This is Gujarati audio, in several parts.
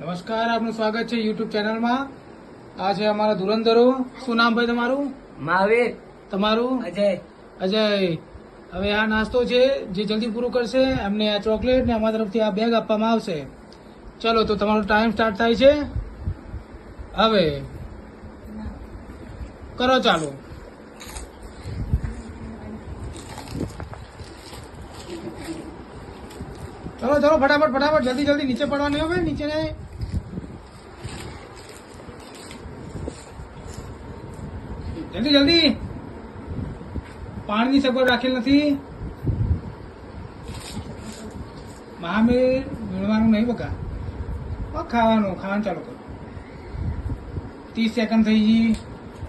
નમસ્કાર, આપનું સ્વાગત છે યુટ્યુબ ચેનલમાં. આ છે અમારા ધુરંધરો. શું નામ ભાઈ તમારું? મહાવીર. તમારું? અજય. અજય. હવે આ નાસ્તો છે, જે જલ્દી પૂરું કરશે એમને આ ચોકલેટ ને અમારા તરફથી આ બેગ આપવામાં આવશે. ચલો, તો તમારો ટાઈમ સ્ટાર્ટ થાય છે હવે. કરો ચાલુ. ચલો ચલો, ફટાફટ ફટાફટ, જલ્દી જલ્દી. નીચે પડવાની હવે, નીચે નહીં. જલ્દી જલ્દી. પાણીની સગવડ રાખેલ નથી. મહાવીર, વીણવાનું નહીં બકા. ખાવાનું ચાલુ કરો. 30 સેકન્ડ થઈ ગઈ,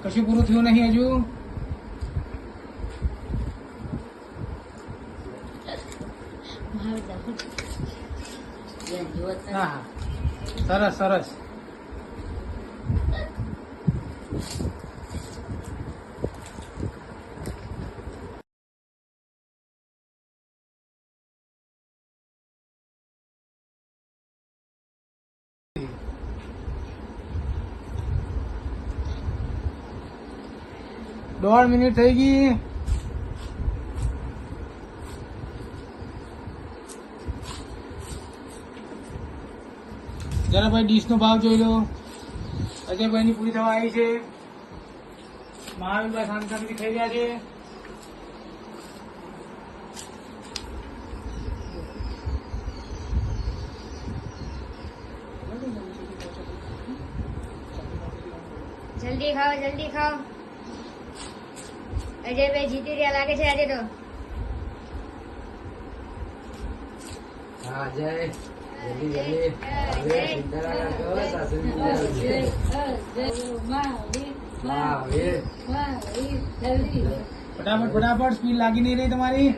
કશું પૂરું થયું નહીં હજુ. હા, સરસ સરસ. દોઢ મિનિટ થઈ ગઈ. જરા ભાઈ ડીશ નો ભાવ જોઈ લો. અજયભાઈ ની પૂરી થવા આવી છે. મહાવીરભાઈ શાંતિથી થઈ ગયા છે. જલ્દી ખાઓ, જલ્દી ખાઓ. અજયભાઈ જીતી રહ્યા લાગે છે આજે તો. હા, જય. જલ્દી જલ્દી. મહાવીર. ફટાફટ ફટાફટ, સ્પીડ લાગી નહીં રહી તમારી.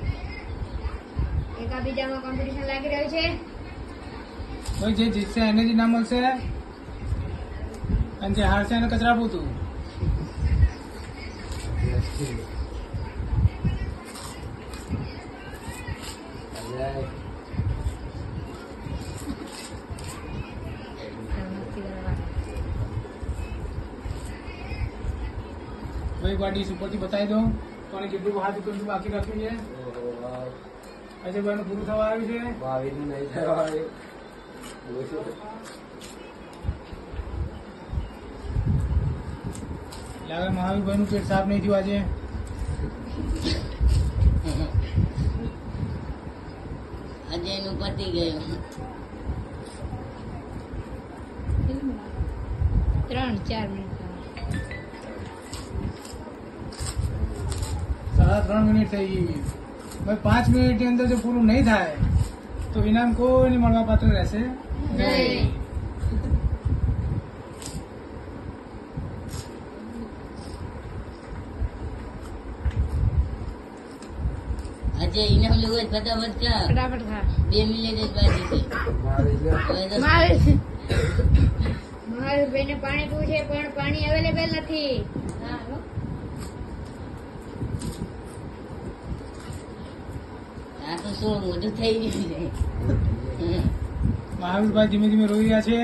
એકાબીજામાં કોમ્પિટિશન લાગી રહ્યું છે. ભાઈ જે જીતશે એને જ ઇનામ મળશે, અને જે હારશે એને કચરા પૂતું. જય. ભાઈ ગાડી ઉપરથી બતાવી દો કોને કેટલું હાથ કેટલું બાકી રાખ્યું છે. અજયભાઈ નું પૂરું થવા આવ્યું છે. મહાવીર નું નહીં થવા. લાગે મહાવીરભાઈ નું પેટ સાફ નહીં થયું આજે. આજે એનું પતી ગયું. 3-4 મિનિટ. 3.5 મિનિટ થઈ ગઈ. ભાઈ 5 મિનિટ ની અંદર જો પૂરું નહીં થાય તો ઇનામ કોઈને મળવા પાત્ર રહેશે નહીં. આજે ઇનામ લેવું હોય ફટાફટ ચા. ફટાફટ ખા. 2 મિનિટ જ બાકી છે. હવે તો મહાવીરભાઈ ને પાણી પીવું છે પણ પાણી અવેલેબલ નથી. આ તો શું મોટું થઈ ગયું છે. મહાવીરભાઈ ધીમે ધીમે રોઈ રહ્યા છે.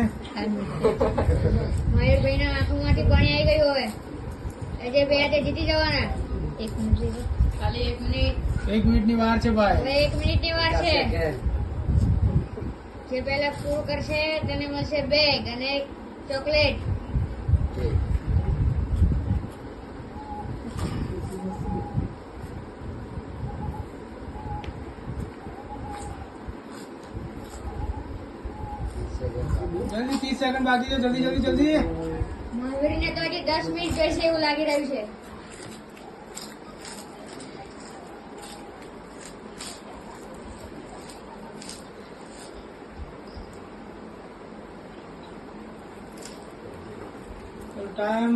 મહાવીરભાઈ ના આંખોમાંથી પાણી આવી ગયું હવે. અજયભાઈ આજે જીતી જવાના. 1 મિનિટ. ખાલી 1 મિનિટ. 1 મિનિટ ની વાર છે ભાઈ. હવે 1 મિનિટ ની વાર છે. જે પહેલા પૂરું કરશે તેને મળશે બેગ અને એક ચોકલેટ. જલ્દી 30 સેકન્ડ બાકી છે. જલ્દી જલ્દી જલ્દી. મહાવીરને તો હજી 10 મિનિટ જોઈશે એવું લાગી રહ્યું છે. ટાઈમ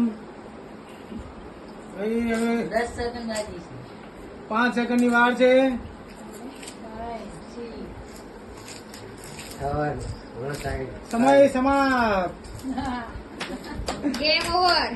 ભાઈ હવે 10 સેકન્ડ બાકી છે. 5 સેકન્ડ ની વાર છે. સમય સમાપ્ત. Game over.